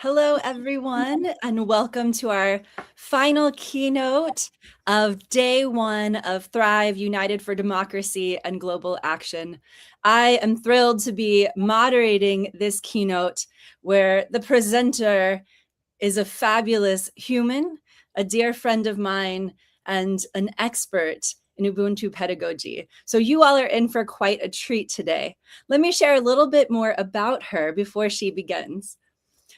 Hello, everyone, and welcome to our final keynote of day one of Thrive, United for Democracy and Global Action. I am thrilled to be moderating this keynote where the presenter is a fabulous human, a dear friend of mine, and an expert in Ubuntu pedagogy. So you all are in for quite a treat today. Let me share a little bit more about her before she begins.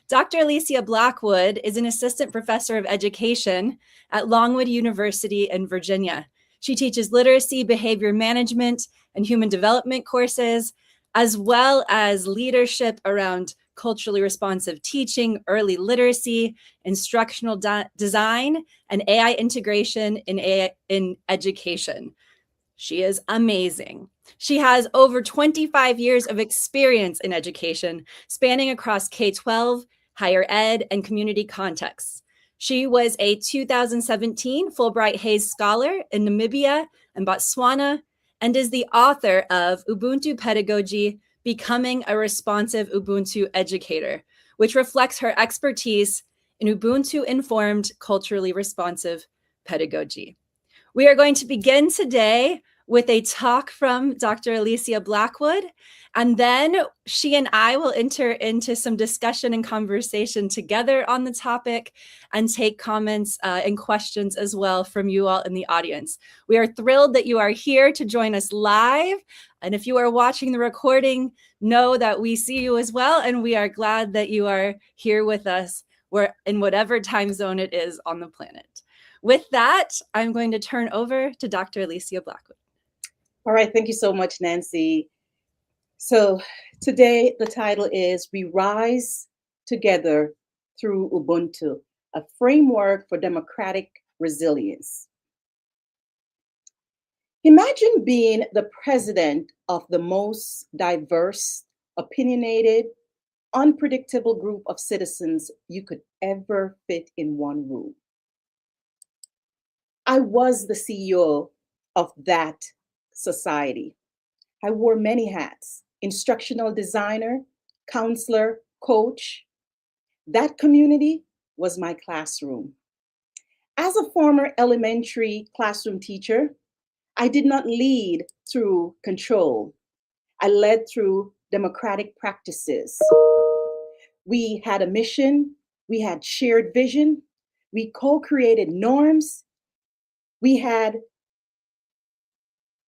Dr. Alecia Blackwood is an assistant professor of education at Longwood University in Virginia. She teaches literacy, behavior management, and human development courses, as well as leadership around culturally responsive teaching, early literacy, instructional design, and AI integration in education. She is amazing. She has over 25 years of experience in education, spanning across K-12, higher ed, and community contexts. She was a 2017 Fulbright Hays Scholar in Namibia and Botswana, and is the author of Ubuntu Pedagogy, Becoming a Responsive Ubuntu Educator, which reflects her expertise in Ubuntu-informed, culturally responsive pedagogy. We are going to begin today with a talk from Dr. Alecia Blackwood, and then she and I will enter into some discussion and conversation together on the topic and take comments and questions as well from you all in the audience. We are thrilled that you are here to join us live, and if you are watching the recording, know that we see you as well, and we are glad that you are here with us in whatever time zone it is on the planet. With that, I'm going to turn over to Dr. Alecia Blackwood. All right, thank you so much, Nancy. So today the title is We Rise Together Through Ubuntu, a framework for democratic resilience. Imagine being the president of the most diverse, opinionated, unpredictable group of citizens you could ever fit in one room. I was the CEO of that society. I wore many hats: instructional designer, counselor, coach. That community was my classroom. As a former elementary classroom teacher, I did not lead through control. I led through democratic practices. We had a mission, we had shared vision, we co-created norms, we had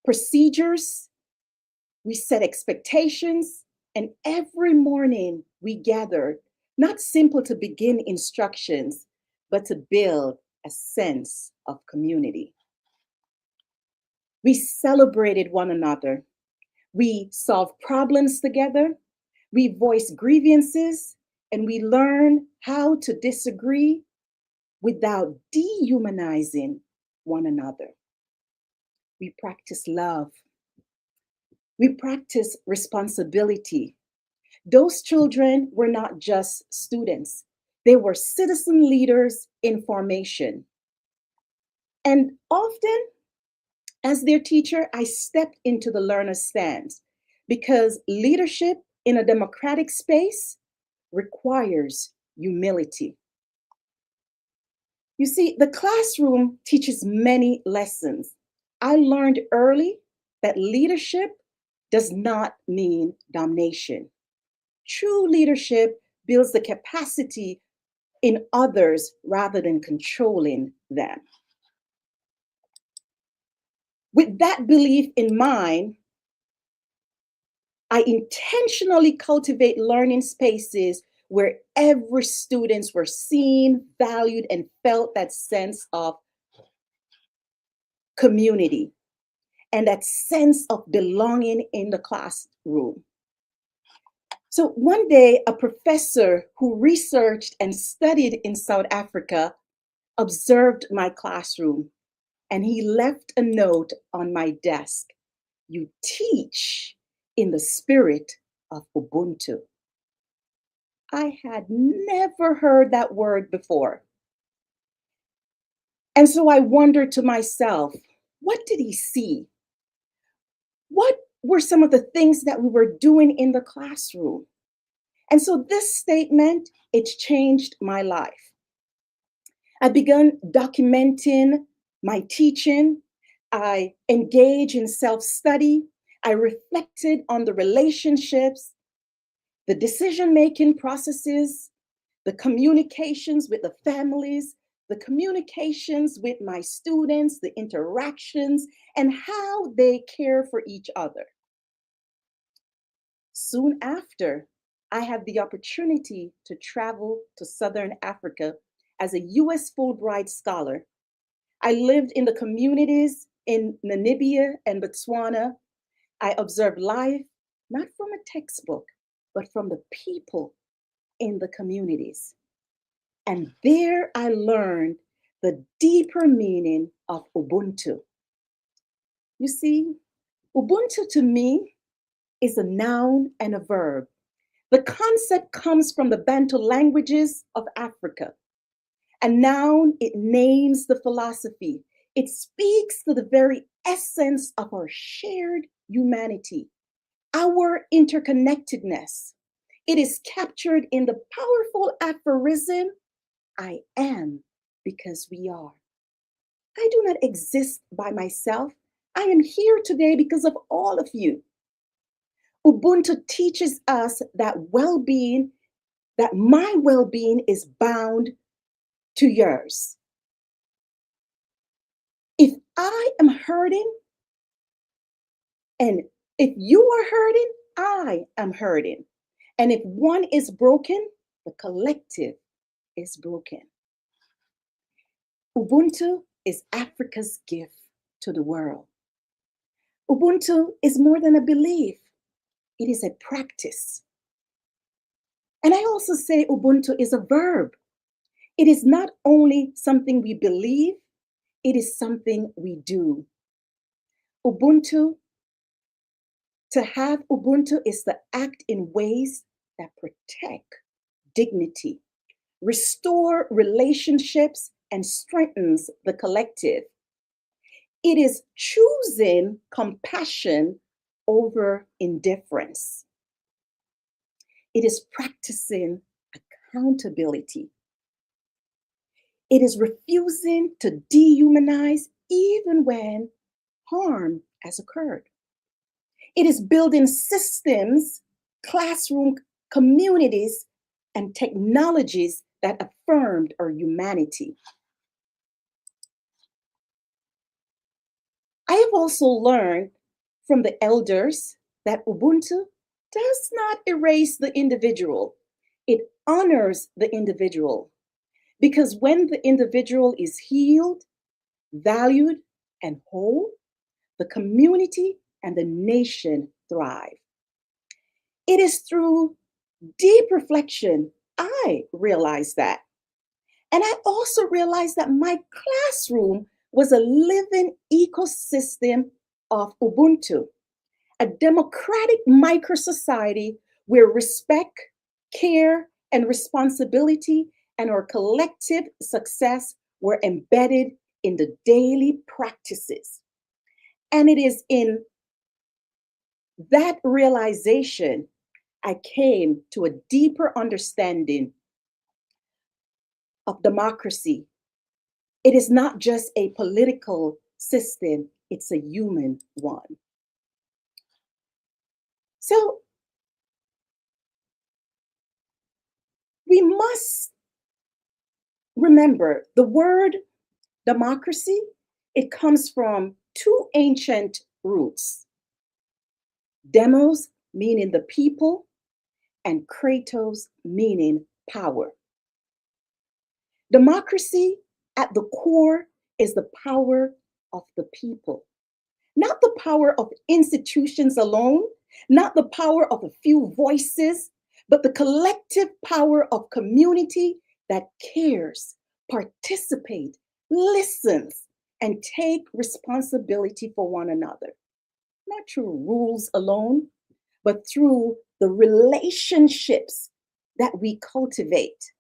procedures, we set expectations, and every morning we gathered, not simply to begin instructions, but to build a sense of community. We celebrated one another. We solved problems together. We voiced grievances, and we learned how to disagree without dehumanizing one another. We practice love. We practice responsibility. Those children were not just students. They were citizen leaders in formation. And often, as their teacher, I stepped into the learner's stance because leadership in a democratic space requires humility. You see, the classroom teaches many lessons. I learned early that leadership does not mean domination. True leadership builds the capacity in others rather than controlling them. With that belief in mind, I intentionally cultivate learning spaces where every student were seen, valued, and felt that sense of community and that sense of belonging in the classroom. So one day, a professor who researched and studied in South Africa observed my classroom, and he left a note on my desk. You teach in the spirit of Ubuntu. I had never heard that word before. And so I wondered to myself, what did he see? What were some of the things that we were doing in the classroom? And so this statement, it's changed my life. I began documenting my teaching. I engaged in self-study. I reflected on the relationships, the decision-making processes, the communications with the families, the communications with my students, the interactions, and how they care for each other. Soon after, I had the opportunity to travel to Southern Africa as a US Fulbright scholar. I lived in the communities in Namibia and Botswana. I observed life not from a textbook, but from the people in the communities. And there I learned the deeper meaning of Ubuntu. You see, Ubuntu to me is a noun and a verb. The concept comes from the Bantu languages of Africa. A noun, it names the philosophy. It speaks to the very essence of our shared humanity, our interconnectedness. It is captured in the powerful aphorism, I am because we are. I do not exist by myself. I am here today because of all of you. Ubuntu teaches us that well-being, that my well-being is bound to yours. If I am hurting and if you are hurting, I am hurting. And if one is broken, the collective is broken. Ubuntu is Africa's gift to the world. Ubuntu is more than a belief, it is a practice. And I also say Ubuntu is a verb. It is not only something we believe, it is something we do. Ubuntu, to have Ubuntu is to act in ways that protect dignity, restore relationships, and strengthens the collective. It is choosing compassion over indifference. It is practicing accountability. It is refusing to dehumanize even when harm has occurred. It is building systems, classroom communities, and technologies that affirmed our humanity. I have also learned from the elders that Ubuntu does not erase the individual. It honors the individual. Because when the individual is healed, valued, and whole, the community and the nation thrive. It is through deep reflection I realized that. And I also realized that my classroom was a living ecosystem of Ubuntu, a democratic micro society where respect, care, and responsibility and our collective success were embedded in the daily practices. And it is in that realization I came to a deeper understanding of democracy. It is not just a political system, it's a human one. So we must remember the word democracy, it comes from two ancient roots. Demos, meaning the people, and kratos, meaning power. Democracy at the core is the power of the people, not the power of institutions alone, not the power of a few voices, but the collective power of community that cares, participates, listens, and take responsibility for one another, not through rules alone, but through the relationships that we cultivate.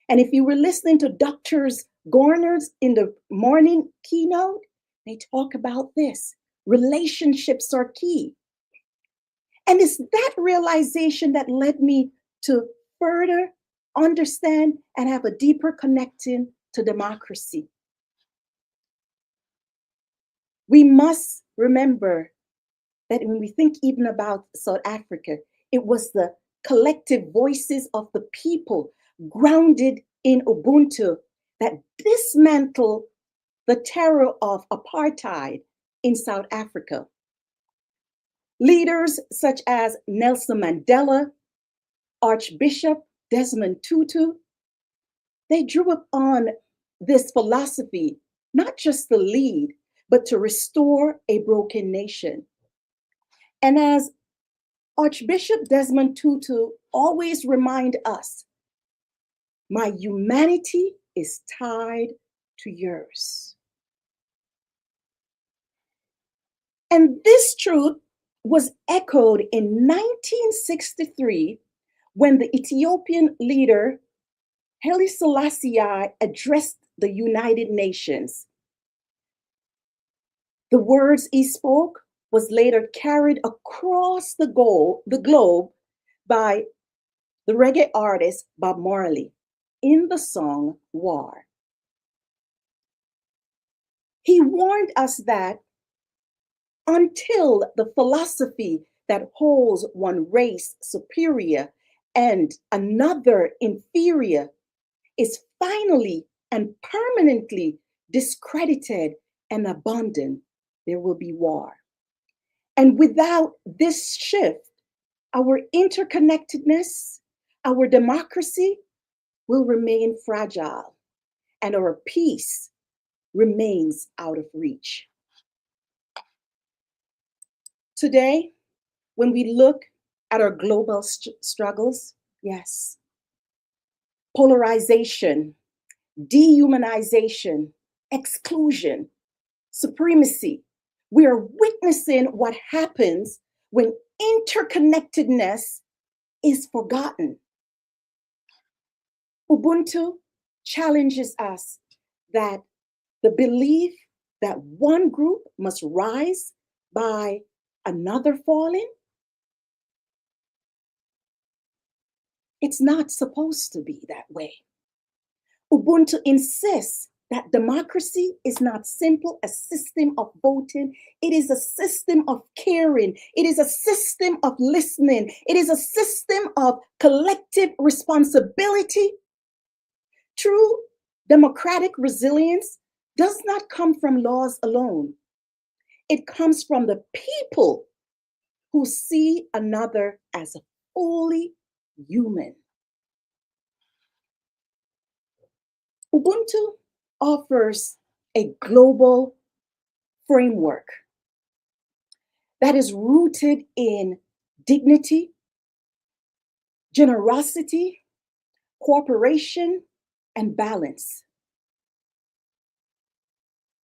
And if you were listening to Doctors Garner's in the morning keynote, they talk about this. Relationships are key. And it's that realization that led me to further understand and have a deeper connection to democracy. We must remember that when we think even about South Africa, it was the collective voices of the people grounded in Ubuntu that dismantled the terror of apartheid in South Africa. Leaders such as Nelson Mandela, Archbishop Desmond Tutu, they drew upon this philosophy, not just to lead, but to restore a broken nation. And as Archbishop Desmond Tutu always remind us, my humanity is tied to yours. And this truth was echoed in 1963 when the Ethiopian leader Haile Selassie addressed the United Nations. The words he spoke was later carried across the globe by the reggae artist Bob Marley in the song War. He warned us that until the philosophy that holds one race superior and another inferior is finally and permanently discredited and abandoned, there will be war. And without this shift, our interconnectedness, our democracy will remain fragile, and our peace remains out of reach. Today, when we look at our global struggles, yes, polarization, dehumanization, exclusion, supremacy, we are witnessing what happens when interconnectedness is forgotten. Ubuntu challenges us that the belief that one group must rise by another falling, it's not supposed to be that way. Ubuntu insists that democracy is not simple a system of voting. It is a system of caring. It is a system of listening. It is a system of collective responsibility. True democratic resilience does not come from laws alone. It comes from the people who see another as fully human. Ubuntu offers a global framework that is rooted in dignity, generosity, cooperation, and balance.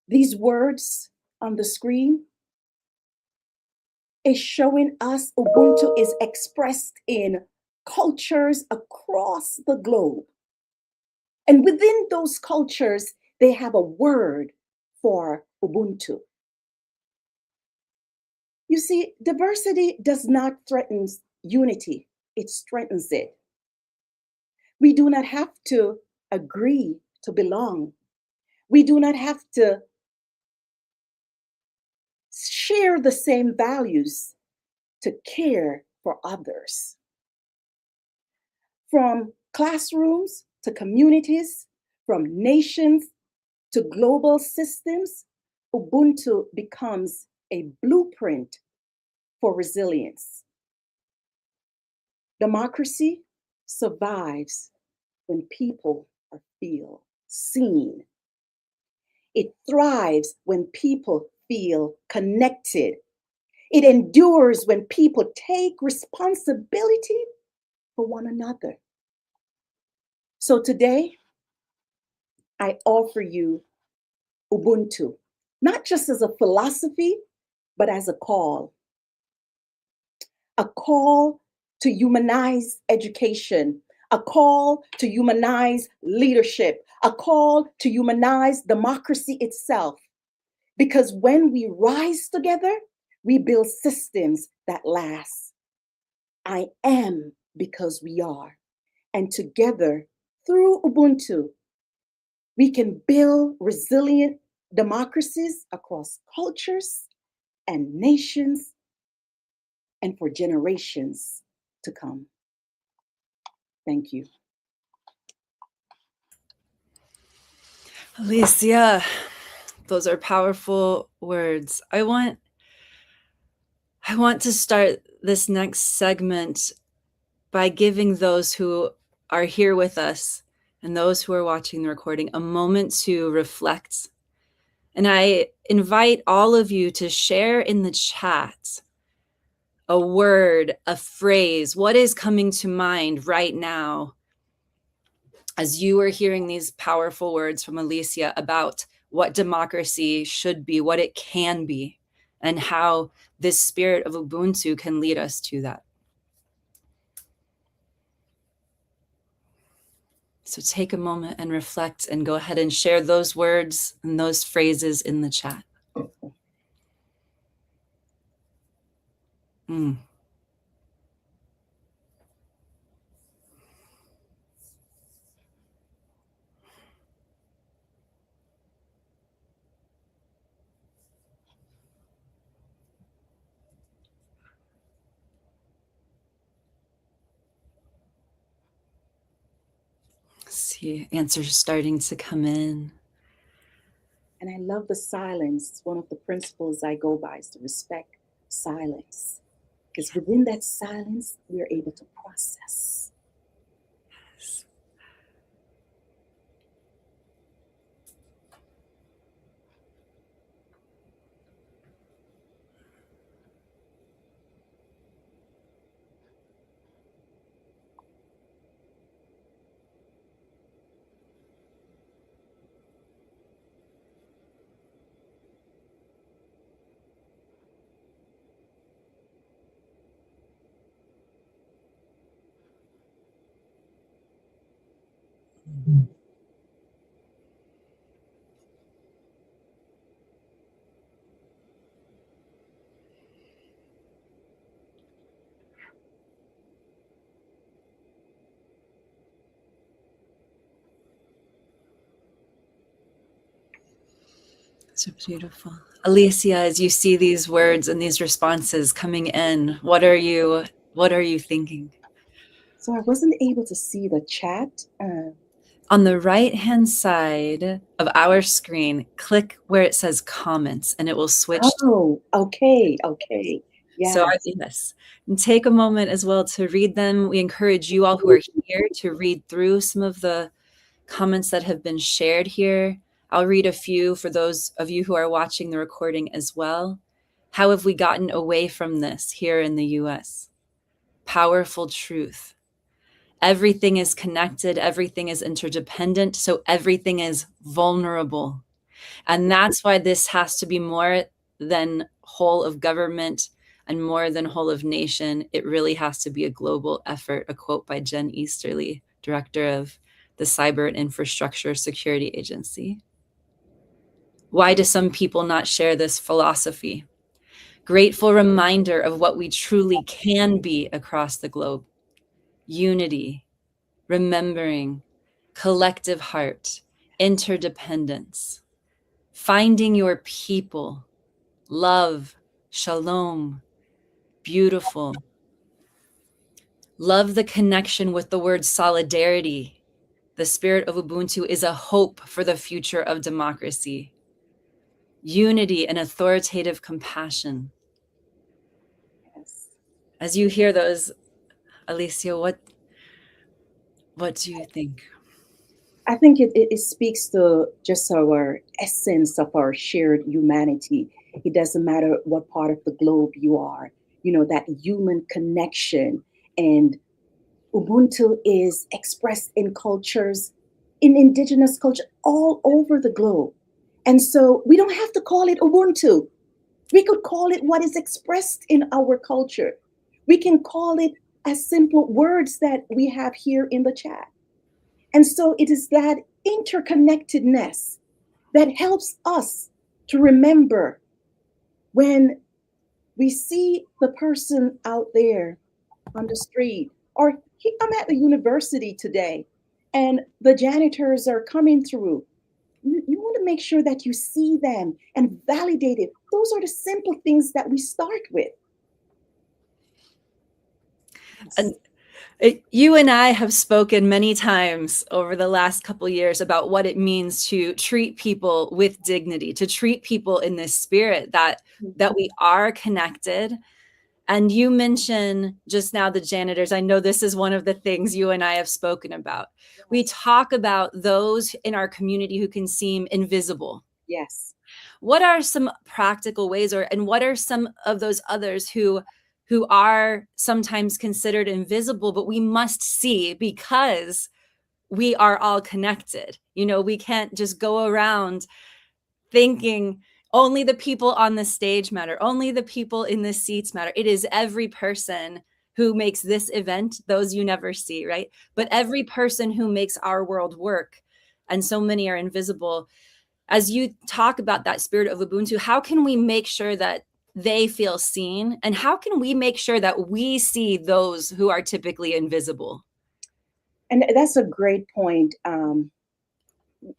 These words on the screen is showing us Ubuntu is expressed in cultures across the globe. And within those cultures, they have a word for Ubuntu. You see, diversity does not threaten unity, it strengthens it. We do not have to agree to belong. We do not have to share the same values to care for others. From classrooms to communities, from nations to global systems, Ubuntu becomes a blueprint for resilience. Democracy survives when people feel seen. It thrives when people feel connected. It endures when people take responsibility for one another. So today, I offer you Ubuntu, not just as a philosophy, but as a call to humanize education, a call to humanize leadership, a call to humanize democracy itself. Because when we rise together, we build systems that last. I am because we are. And together, through Ubuntu, we can build resilient democracies across cultures and nations and for generations to come. Thank you. Alecia, those are powerful words. I want to start this next segment by giving those who are here with us and those who are watching the recording a moment to reflect. And I invite all of you to share in the chat a word, a phrase, what is coming to mind right now as you are hearing these powerful words from Alecia about what democracy should be, what it can be, and how this spirit of Ubuntu can lead us to that. So take a moment and reflect and go ahead and share those words and those phrases in the chat. Mm. See, answers starting to come in. And I love the silence. One of the principles I go by is to respect silence. Because within that silence, we are able to process. Yes. So beautiful. Alecia, as you see these words and these responses coming in, what are you thinking? So I wasn't able to see the chat. On the right-hand side of our screen, click where it says comments and it will switch. Oh, okay. Yeah. So yes, and take a moment as well to read them. We encourage you all who are here to read through some of the comments that have been shared here. I'll read a few for those of you who are watching the recording as well. How have we gotten away from this here in the US? Powerful truth. Everything is connected, everything is interdependent, so everything is vulnerable. And that's why this has to be more than whole of government and more than whole of nation. It really has to be a global effort, a quote by Jen Easterly, director of the Cyber and Infrastructure Security Agency. Why do some people not share this philosophy? Grateful reminder of what we truly can be across the globe. Unity, remembering, collective heart, interdependence, finding your people, love, shalom, beautiful. Love the connection with the word solidarity. The spirit of Ubuntu is a hope for the future of democracy. Unity and authoritative compassion. Yes. As you hear those, Alecia, what do you think? I think it speaks to just our essence of our shared humanity. It doesn't matter what part of the globe you are, that human connection. And Ubuntu is expressed in cultures, in indigenous culture all over the globe. And so we don't have to call it Ubuntu. We could call it what is expressed in our culture. We can call it as simple words that we have here in the chat. And so it is that interconnectedness that helps us to remember when we see the person out there on the street Or I'm at the university today and the janitors are coming through. You want to make sure that you see them and validate it. Those are the simple things that we start with. And you and I have spoken many times over the last couple of years about what it means to treat people with dignity, to treat people in this spirit that we are connected. And you mentioned just now the janitors. I know this is one of the things you and I have spoken about. We talk about those in our community who can seem invisible. Yes. What are some practical ways, and what are some of those others who are sometimes considered invisible, but we must see because we are all connected? You know, we can't just go around thinking only the people on the stage matter, only the people in the seats matter. It is every person who makes this event, those you never see, right? But every person who makes our world work. And so many are invisible. As you talk about that spirit of Ubuntu, how can we make sure that they feel seen? And how can we make sure that we see those who are typically invisible? And that's a great point.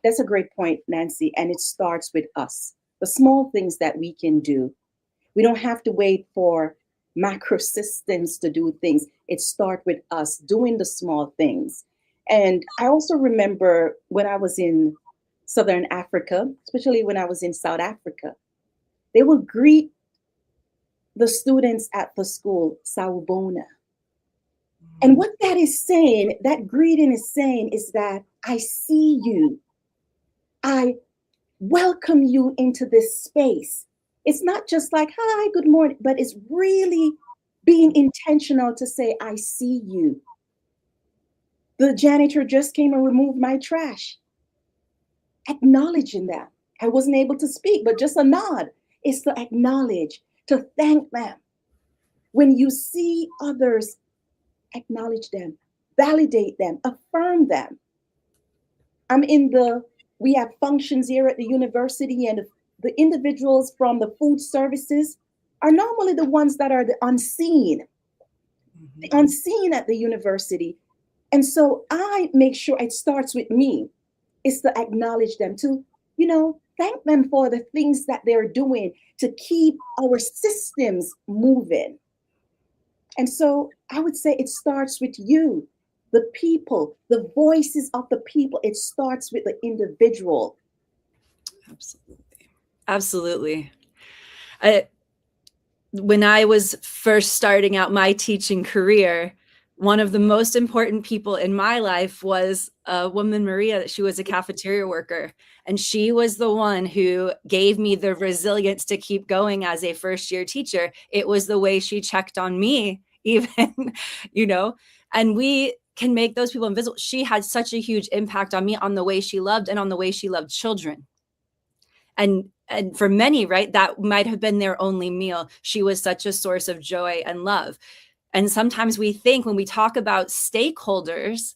That's a great point, Nancy. And it starts with us. The small things that we can do. We don't have to wait for macro systems to do things. It starts with us doing the small things. And I also remember when I was in Southern Africa, especially when I was in South Africa, they would greet the students at the school, Sawubona. And what that is saying, that greeting is saying, is that I see you. I welcome you into this space. It's not just like, hi, good morning, but it's really being intentional to say, I see you. The janitor just came and removed my trash. Acknowledging that. I wasn't able to speak, but just a nod is to acknowledge, to thank them. When you see others, acknowledge them, validate them, affirm them. We have functions here at the university, and the individuals from the food services are normally the ones that are the unseen at the university. And so I make sure it starts with me, is to acknowledge them, to, thank them for the things that they're doing to keep our systems moving. And so I would say it starts with you, the people, the voices of the people. It starts with the individual. Absolutely. Absolutely. When I was first starting out my teaching career, one of the most important people in my life was a woman, Maria. She was a cafeteria worker, and she was the one who gave me the resilience to keep going as a first-year teacher. It was the way she checked on me, even, and we can make those people invisible. She had such a huge impact on me, on the way she loved and on the way she loved children. And for many, right, that might have been their only meal. She was such a source of joy and love. And sometimes we think, when we talk about stakeholders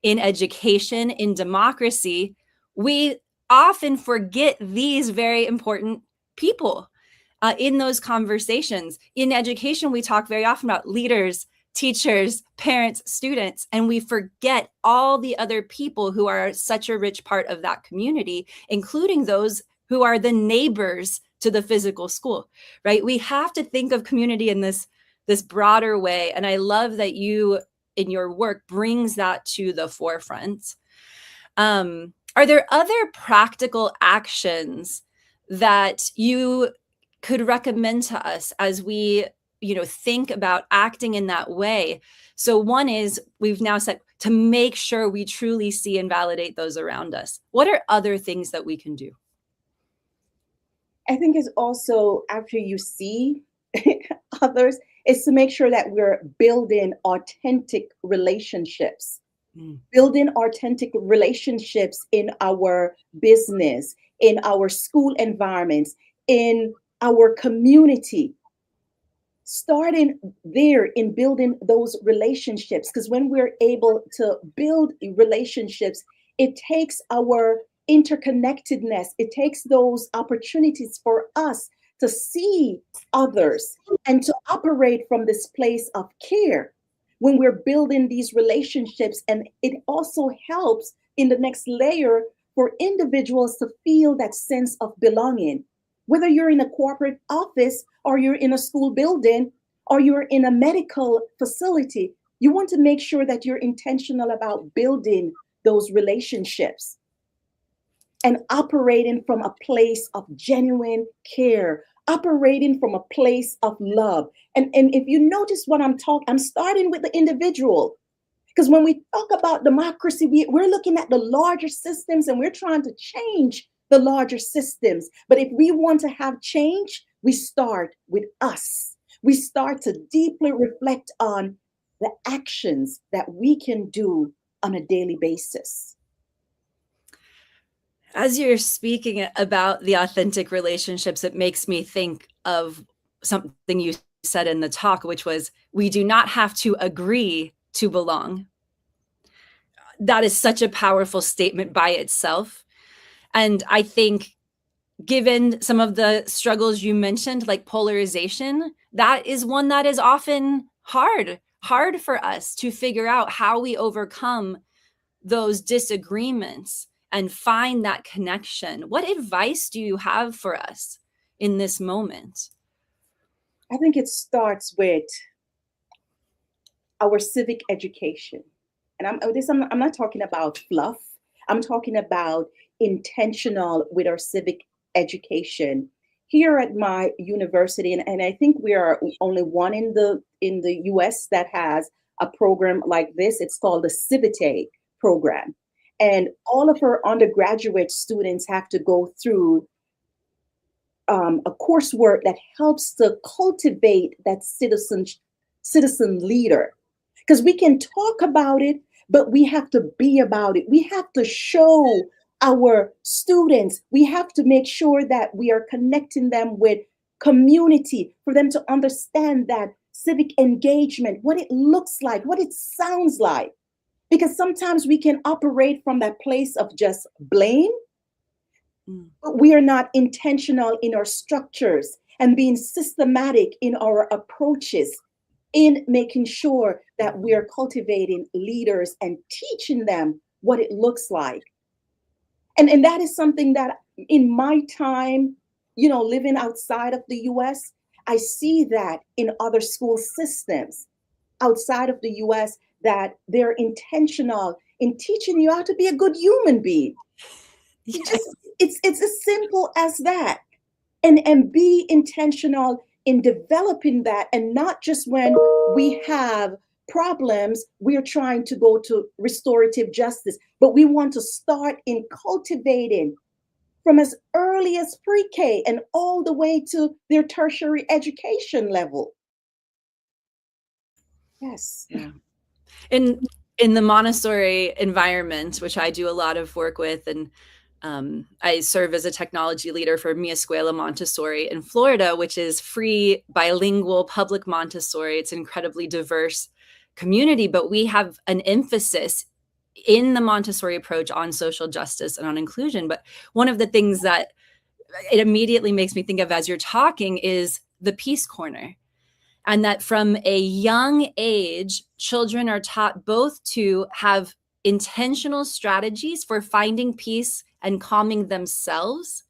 in education, in democracy, we often forget these very important people in those conversations. In education, we talk very often about leaders, teachers, parents, students, and we forget all the other people who are such a rich part of that community, including those who are the neighbors to the physical school, right? We have to think of community in this broader way. And I love that you, in your work, brings that to the forefront. Are there other practical actions that you could recommend to us as we, think about acting in that way? So one is, we've now said, to make sure we truly see and validate those around us. What are other things that we can do? I think it's also, after you see others, is to make sure that we're building authentic relationships. Building authentic relationships in our business, in our school environments, in our community. Starting there in building those relationships, because when we're able to build relationships, it takes our interconnectedness, it takes those opportunities for us to see others and to operate from this place of care. when we're building these relationships. And it also helps in the next layer for individuals to feel that sense of belonging. Whether you're in a corporate office or you're in a school building or you're in a medical facility, you want to make sure that you're intentional about building those relationships and operating from a place of genuine care, operating from a place of love. And if you notice what I'm talking, I'm starting with the individual. Because when we talk about democracy, we're looking at the larger systems and we're trying to change the larger systems. But if we want to have change, we start with us. We start to deeply reflect on the actions that we can do on a daily basis. As you're speaking about the authentic relationships, it makes me think of something you said in the talk, which was, we do not have to agree to belong. That is such a powerful statement by itself. And I think, given some of the struggles you mentioned, like polarization, that is one that is often hard for us to figure out how we overcome those disagreements and find that connection. What advice do you have for us in this moment? I think it starts with our civic education. And I'm not talking about fluff. I'm talking about intentional with our civic education. Here at my university, and I think we are only one in the US that has a program like this. It's called the Civic program. And all of our undergraduate students have to go through a coursework that helps to cultivate that citizen leader. Because we can talk about it, but we have to be about it. We have to show our students, we have to make sure that we are connecting them with community for them to understand that civic engagement, what it looks like, what it sounds like. Because sometimes we can operate from that place of just blame, but we are not intentional in our structures and being systematic in our approaches, in making sure that we are cultivating leaders and teaching them what it looks like. And that is something that in my time, living outside of the US, I see that in other school systems outside of the US, that they're intentional in teaching you how to be a good human being. Yes. It's as simple as that. And be intentional in developing that, and not just when we have problems, we're trying to go to restorative justice, but we want to start in cultivating from as early as pre-K and all the way to their tertiary education level. Yes. Yeah. In the Montessori environment, which I do a lot of work with, and I serve as a technology leader for Mi Escuela Montessori in Florida, which is free, bilingual, public Montessori. It's an incredibly diverse community, but we have an emphasis in the Montessori approach on social justice and on inclusion. But one of the things that it immediately makes me think of as you're talking is the Peace Corner. And that from a young age, children are taught both to have intentional strategies for finding peace and calming themselves,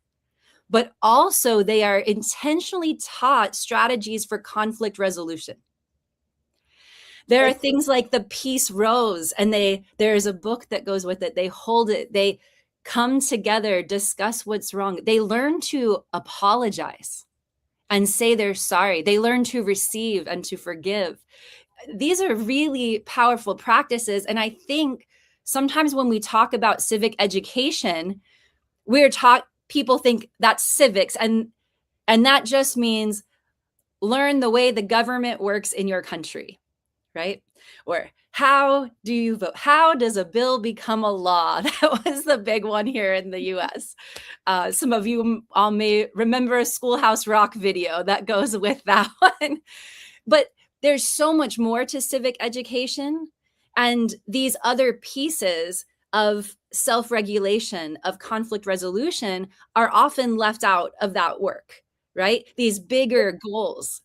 but also they are intentionally taught strategies for conflict resolution. There are things like the Peace Rose, and there's a book that goes with it. They hold it, they come together, discuss what's wrong. They learn to apologize and say they're sorry. They learn to receive and to forgive. These are really powerful practices. And I think sometimes when we talk about civic education, people think that's civics. And that just means learn the way the government works in your country, right? Or how do you vote? How does a bill become a law? That was the big one here in the US. Some of you all may remember a Schoolhouse Rock video that goes with that one. But there's so much more to civic education. And these other pieces of self-regulation, of conflict resolution, are often left out of that work, right? These bigger goals.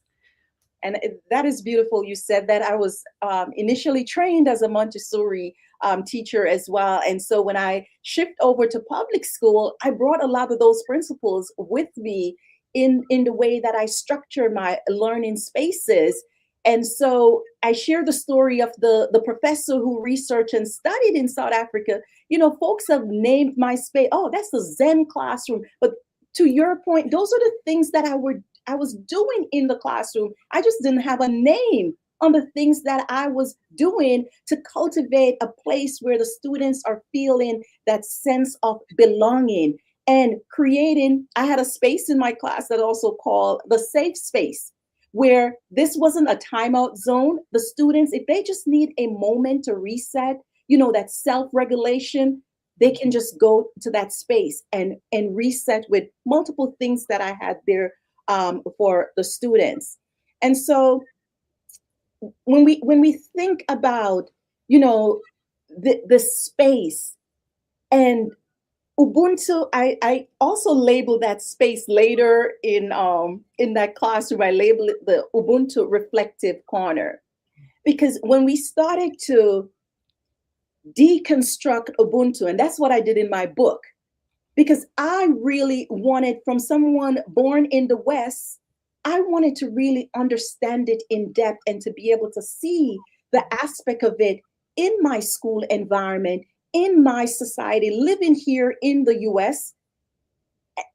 And that is beautiful. You said that. I was initially trained as a Montessori teacher as well. And so when I shift over to public school, I brought a lot of those principles with me in the way that I structure my learning spaces. And so I share the story of the professor who researched and studied in South Africa. You know, folks have named my space, oh, that's the Zen classroom. But to your point, those are the things that I was doing in the classroom. I just didn't have a name on the things that I was doing to cultivate a place where the students are feeling that sense of belonging and creating. I had a space in my class that I also called the safe space, where this wasn't a timeout zone. The students, if they just need a moment to reset, you know, that self-regulation, they can just go to that space and reset with multiple things that I had there for the students. And so when we think about, you know, the space and Ubuntu, I also labeled that space later in that classroom. I labeled it the Ubuntu reflective corner, because when we started to deconstruct Ubuntu, and that's what I did in my book, because I really wanted, from someone born in the West, I wanted to really understand it in depth and to be able to see the aspect of it in my school environment, in my society, living here in the US.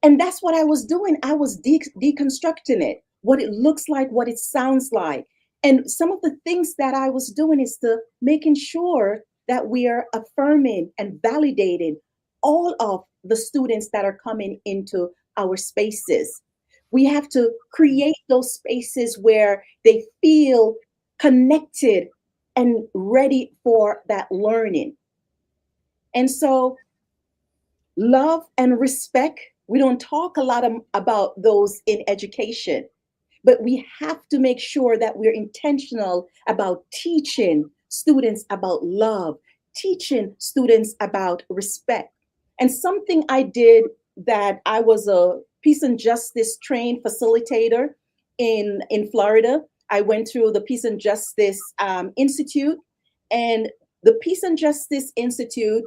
And that's what I was doing. I was deconstructing it, what it looks like, what it sounds like. And some of the things that I was doing is to making sure that we are affirming and validating all of the students that are coming into our spaces. We have to create those spaces where they feel connected and ready for that learning. And so love and respect, we don't talk a lot about those in education, but we have to make sure that we're intentional about teaching students about love, teaching students about respect. And something I did, that I was a peace and justice trained facilitator in Florida. I went through the Peace and Justice Institute, and the Peace and Justice Institute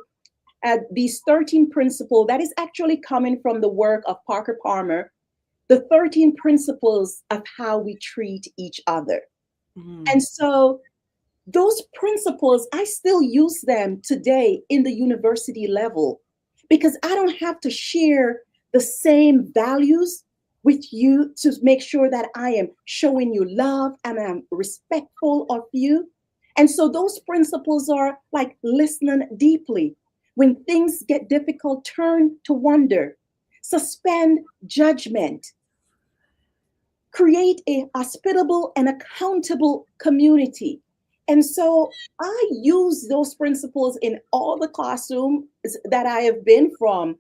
at these 13 principles that is actually coming from the work of Parker Palmer, the 13 principles of how we treat each other. And so those principles, I still use them today in the university level, because I don't have to share the same values with you to make sure that I am showing you love and I'm respectful of you. And so those principles are like listening deeply. When things get difficult, turn to wonder, suspend judgment, create a hospitable and accountable community. And so I use those principles in all the classrooms that I have been, from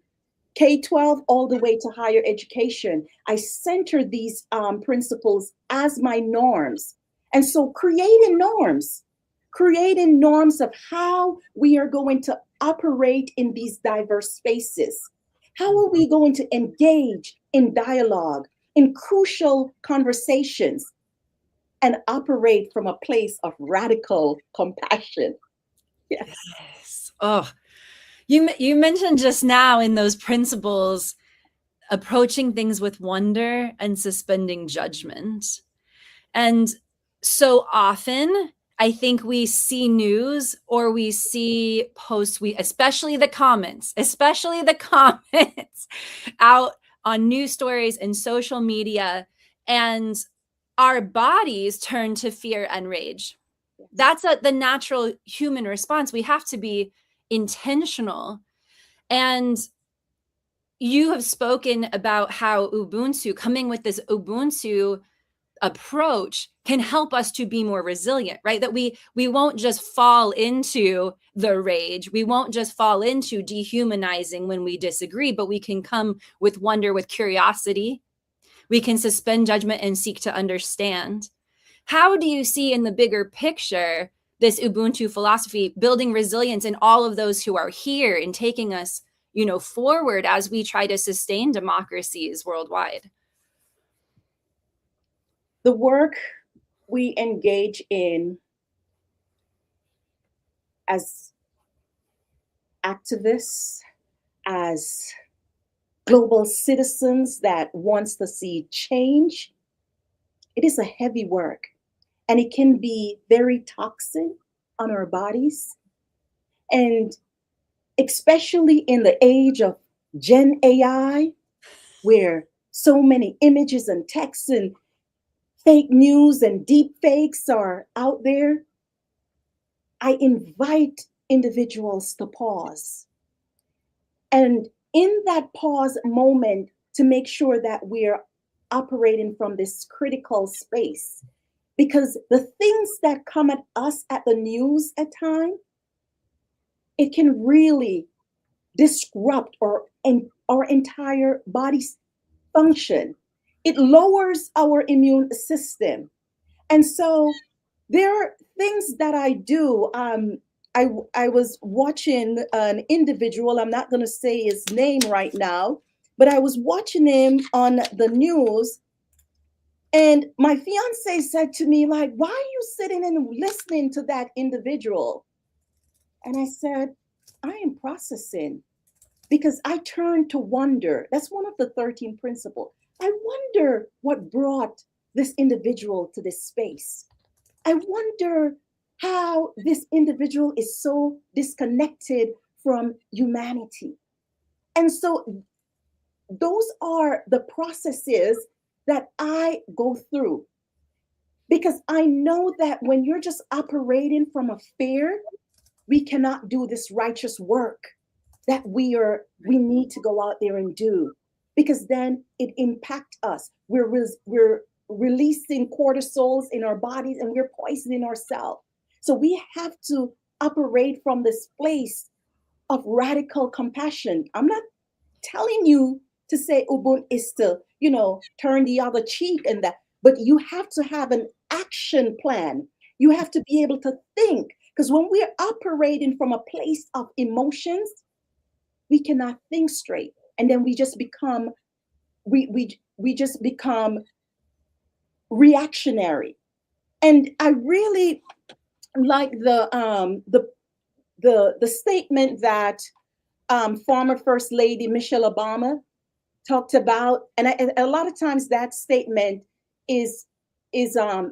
K-12 all the way to higher education. I center these principles as my norms. And so creating norms of how we are going to operate in these diverse spaces. How are we going to engage in dialogue, in crucial conversations, and operate from a place of radical compassion? Yes. Yes. Oh, you mentioned just now in those principles, approaching things with wonder and suspending judgment. And so often, I think we see news or we see posts, especially the comments out on news stories and social media, and our bodies turn to fear and rage. That's the natural human response. We have to be intentional. And you have spoken about how Ubuntu, coming with this Ubuntu approach, can help us to be more resilient, right? That we won't just fall into the rage. We won't just fall into dehumanizing when we disagree, but we can come with wonder, with curiosity. We can suspend judgment and seek to understand. How do you see in the bigger picture this Ubuntu philosophy building resilience in all of those who are here and taking us, forward as we try to sustain democracies worldwide? The work we engage in as activists, as global citizens that wants to see change, it is a heavy work and it can be very toxic on our bodies. And especially in the age of Gen AI, where so many images and texts and fake news and deep fakes are out there, I invite individuals to pause. And in that pause moment, to make sure that we're operating from this critical space. Because the things that come at us at the news at times, it can really disrupt our entire body's function. It lowers our immune system. And so there are things that I do. I was watching an individual, I'm not going to say his name right now, but I was watching him on the news. And my fiance said to me, like, why are you sitting and listening to that individual? And I said, I am processing because I turned to wonder. That's one of the 13 principles. I wonder what brought this individual to this space. I wonder how this individual is so disconnected from humanity. And so those are the processes that I go through because I know that when you're just operating from a fear, we cannot do this righteous work that we need to go out there and do because then it impacts us. We're releasing cortisols in our bodies and we're poisoning ourselves. So we have to operate from this place of radical compassion. I'm not telling you to say Ubuntu is to, turn the other cheek and that, but you have to have an action plan. You have to be able to think because when we're operating from a place of emotions, we cannot think straight, and then we just become we just become reactionary. And I really like the statement that former First Lady Michelle Obama talked about, and a lot of times that statement is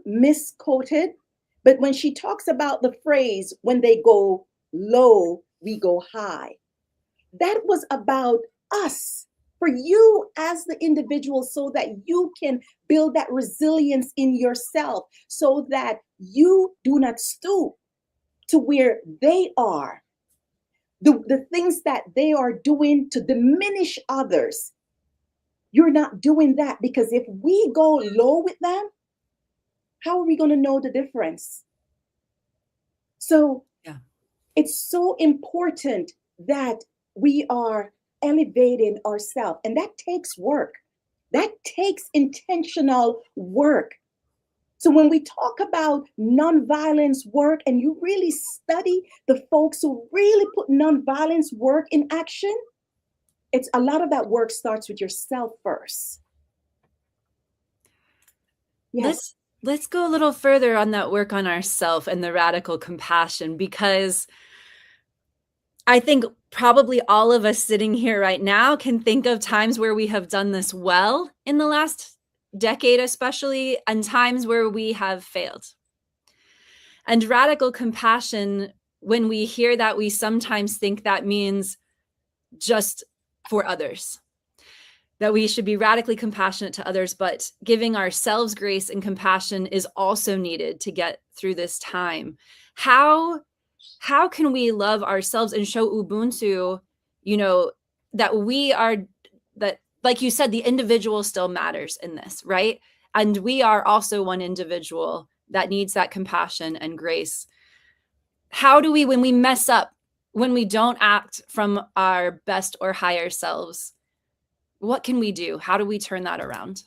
misquoted, but when she talks about the phrase when they go low, we go high, that was about us, for you as the individual, so that you can build that resilience in yourself, so that you do not stoop to where they are, the things that they are doing to diminish others. You're not doing that because if we go low with them, how are we going to know the difference? So Yeah. it's so important that we are elevating ourselves, and that takes work. That takes intentional work. So when we talk about nonviolence work and you really study the folks who really put nonviolence work in action, it's a lot of that work starts with yourself first. Yes. Let's go a little further on that work on ourself and the radical compassion, because I think probably all of us sitting here right now can think of times where we have done this well in the last decade, especially, and times where we have failed. And radical compassion, when we hear that, we sometimes think that means just for others, that we should be radically compassionate to others, but giving ourselves grace and compassion is also needed to get through this time. How can we love ourselves and show Ubuntu, that we are, that, like you said, the individual still matters in this, right? And we are also one individual that needs that compassion and grace. How do we, when we mess up, when we don't act from our best or higher selves, what can we do? How do we turn that around?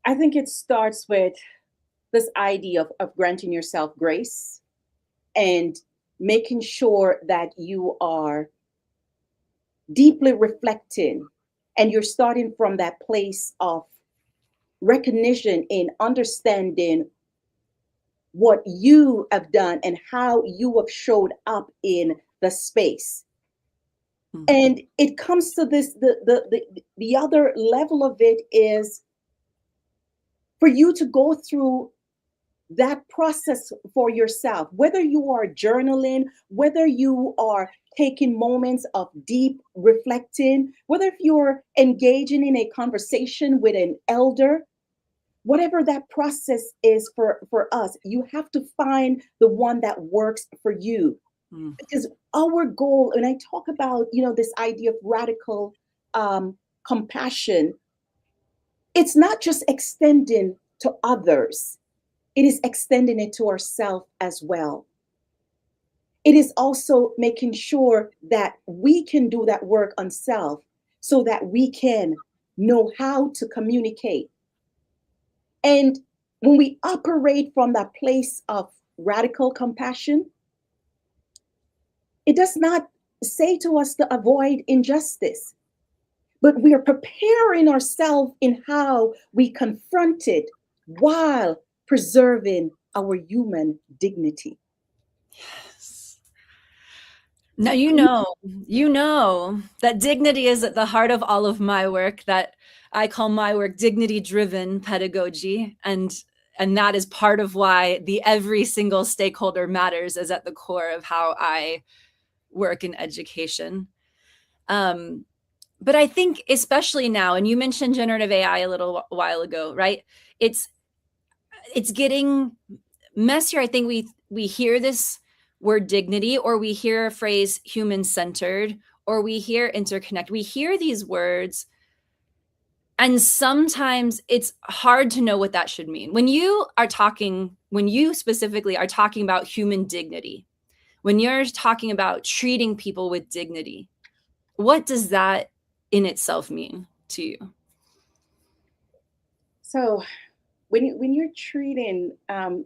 I think it starts with this idea of granting yourself grace and making sure that you are deeply reflecting and you're starting from that place of recognition in understanding what you have done and how you have showed up in the space. Mm. And it comes to this, the other level of it is for you to go through that process for yourself, whether you are journaling, whether you are taking moments of deep reflecting, whether if you're engaging in a conversation with an elder, whatever that process is for us, you have to find the one that works for you. Mm. Because our goal, and I talk about, this idea of radical compassion, it's not just extending to others, it is extending it to ourselves as well. It is also making sure that we can do that work on self so that we can know how to communicate. And when we operate from that place of radical compassion, it does not say to us to avoid injustice, but we are preparing ourselves in how we confront it while preserving our human dignity. Yes. Now, you know that dignity is at the heart of all of my work, that I call my work dignity driven pedagogy. And that is part of why the every single stakeholder matters is at the core of how I work in education. Um, but I think especially now, and you mentioned generative AI a little while ago, right? It's getting messier. I think we hear this word dignity, or we hear a phrase human centered, or we hear interconnect. We hear these words, and sometimes it's hard to know what that should mean. When you specifically are talking about human dignity, when you're talking about treating people with dignity, what does that in itself mean to you? So, when you're treating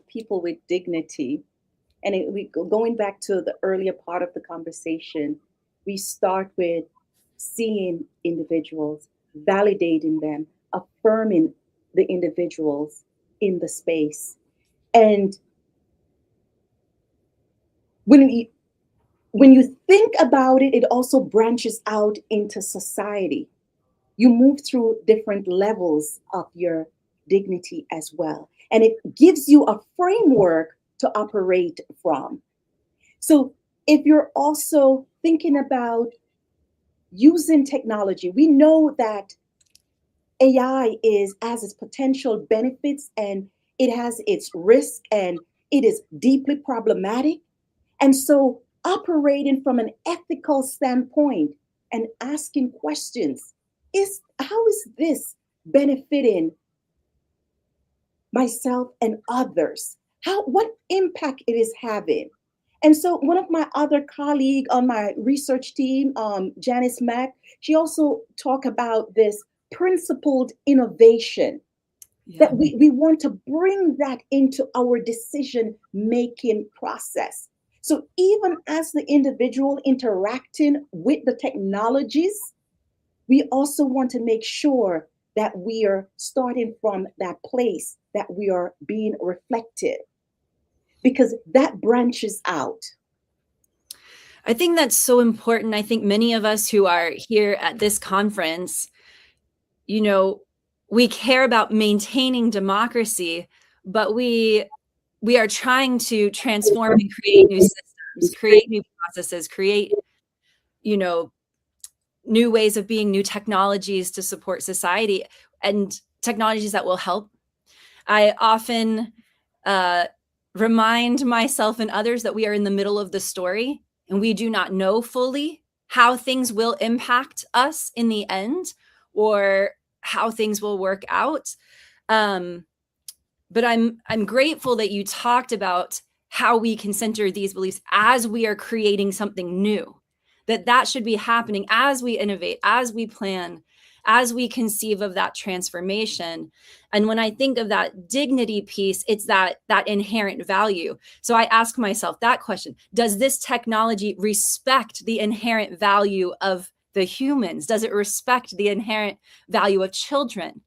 people with dignity, and going back to the earlier part of the conversation, we start with seeing individuals, validating them, affirming the individuals in the space. And when we when you think about it, it also branches out into society. You move through different levels of your dignity as well. And it gives you a framework to operate from. So if you're also thinking about using technology, we know that AI has its potential benefits and it has its risk and it is deeply problematic. And so operating from an ethical standpoint and asking questions is how is this benefiting myself and others? What impact it is having? And so one of my other colleague on my research team, Janice Mack, she also talked about this principled innovation, Yeah. that we want to bring that into our decision making process. So even as the individual interacting with the technologies, we also want to make sure that we are starting from that place, that we are being reflective, because that branches out. I think that's so important. I think many of us who are here at this conference, you know, we care about maintaining democracy, but we are trying to transform and create new systems, create new processes, create, you know, new ways of being, new technologies to support society, and technologies that will help. I often uh, remind myself and others that we are in the middle of the story and we do not know fully how things will impact us in the end, or how things will work out. Um, but I'm grateful that you talked about how we can center these beliefs as we are creating something new, that should be happening as we innovate, as we plan, as we conceive of that transformation. And when I think of that dignity piece, it's that inherent value. So I ask myself that question: does this technology respect the inherent value of the humans? Does it respect the inherent value of children,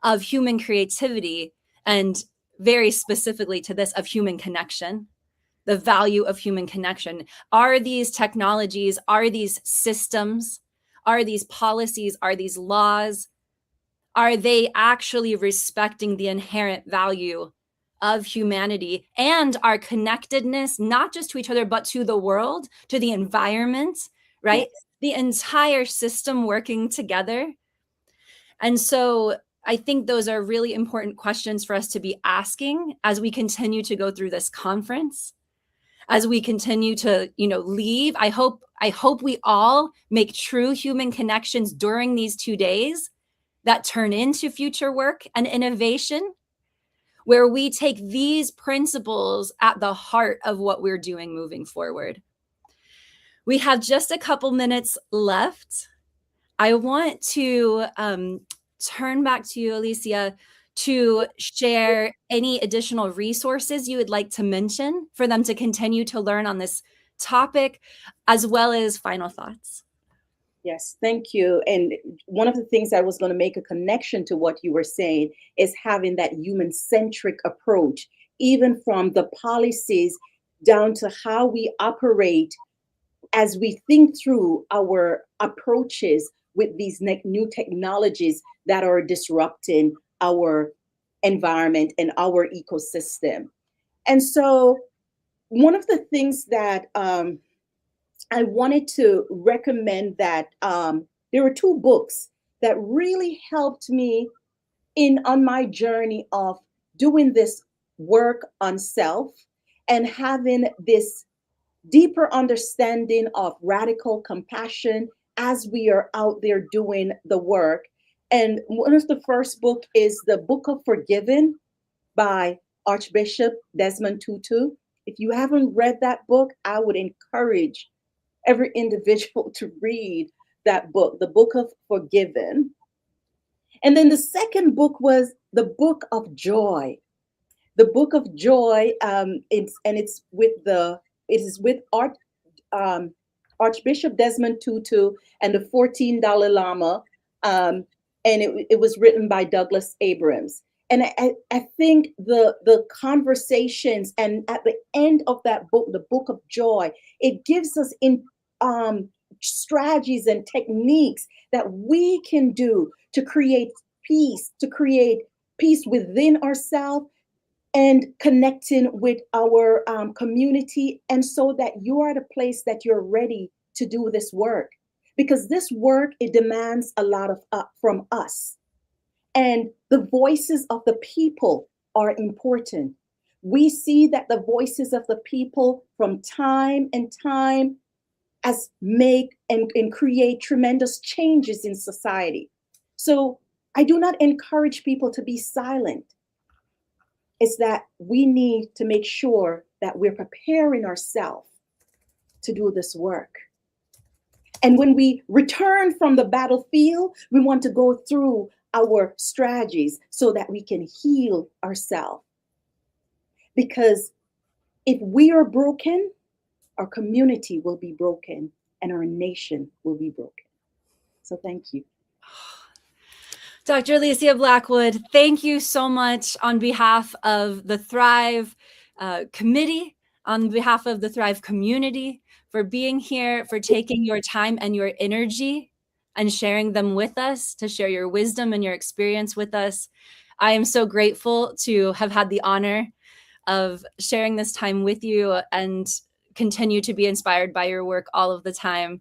of human creativity, and very specifically to this, of human connection, the value of human connection. Are these technologies, are these systems, are these policies, are these laws, are they actually respecting the inherent value of humanity and our connectedness, not just to each other, but to the world, to the environment, right? Yes. The entire system working together. And so I think those are really important questions for us to be asking as we continue to go through this conference, as we continue to, leave. I hope we all make true human connections during these 2 days that turn into future work and innovation, where we take these principles at the heart of what we're doing moving forward. We have just a couple minutes left. I want to turn back to you, Alecia, to share any additional resources you would like to mention for them to continue to learn on this topic, as well as final thoughts. Yes, thank you. And one of the things I was going to make a connection to what you were saying is having that human centric approach, even from the policies down to how we operate as we think through our approaches with these new technologies that are disrupting our environment and our ecosystem. And so, one of the things that I wanted to recommend that there were two books that really helped me on my journey of doing this work on self and having this deeper understanding of radical compassion as we are out there doing the work. And one of the first book is the Book of Forgiven by Archbishop Desmond Tutu. If you haven't read that book, I would encourage every individual to read that book, the Book of Forgiven. And then the second book was the Book of Joy. The Book of Joy, it's with Archbishop Desmond Tutu and the 14 Dalai Lama, and it was written by Douglas Abrams. And I think the conversations, and at the end of that book, the Book of Joy, it gives us strategies and techniques that we can do to create peace within ourselves and connecting with our community, and so that you are at a place that you're ready to do this work, because this work, it demands a lot of from us, and the voices of the people are important. We see that the voices of the people from time and time as make and create tremendous changes in society. So I do not encourage people to be silent. It's that we need to make sure that we're preparing ourselves to do this work. And when we return from the battlefield, we want to go through our strategies so that we can heal ourselves. Because if we are broken, our community will be broken and our nation will be broken. So thank you. Dr. Alecia Blackwood, thank you so much on behalf of the Thrive Committee, on behalf of the Thrive community, for being here, for taking your time and your energy and sharing them with us, to share your wisdom and your experience with us. I am so grateful to have had the honor of sharing this time with you and continue to be inspired by your work all of the time.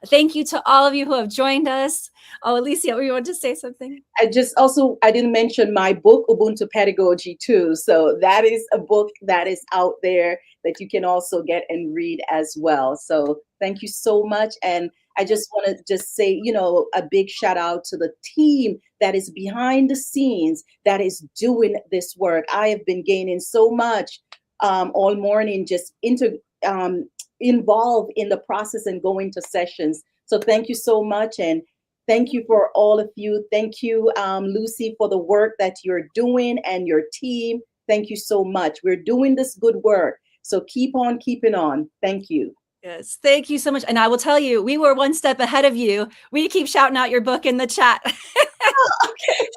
Thank you to all of you who have joined us. Oh, Alecia, you want to say something? I didn't mention my book, Ubuntu Pedagogy, too. So that is a book that is out there that you can also get and read as well. So thank you so much. And I just want to say, a big shout out to the team that is behind the scenes that is doing this work. I have been gaining so much all morning, just involved in the process and going to sessions. So thank you so much. And thank you for all of you. Thank you, Lucy, for the work that you're doing and your team. Thank you so much. We're doing this good work. So keep on keeping on. Thank you. Yes, thank you so much. And I will tell you, we were one step ahead of you. We keep shouting out your book in the chat. Okay.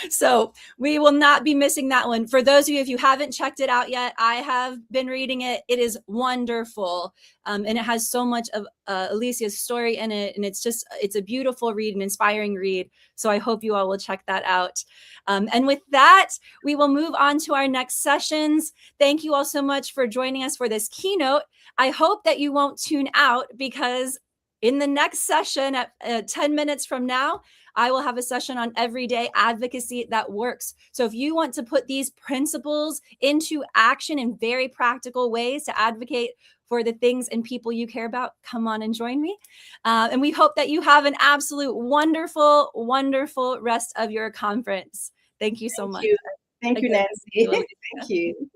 So we will not be missing that one. For those of you, if you haven't checked it out yet, I have been reading it. It is wonderful. And it has so much of Alecia's story in it. And it's a beautiful read, an inspiring read. So I hope you all will check that out. And with that, we will move on to our next sessions. Thank you all so much for joining us for this keynote. I hope that you won't tune out, because in the next session at 10 minutes from now, I will have a session on everyday advocacy that works. So if you want to put these principles into action in very practical ways to advocate for the things and people you care about, come on and join me. And we hope that you have an absolute wonderful, wonderful rest of your conference. Thank you so much. Thank you, Again, Nancy. Thank you.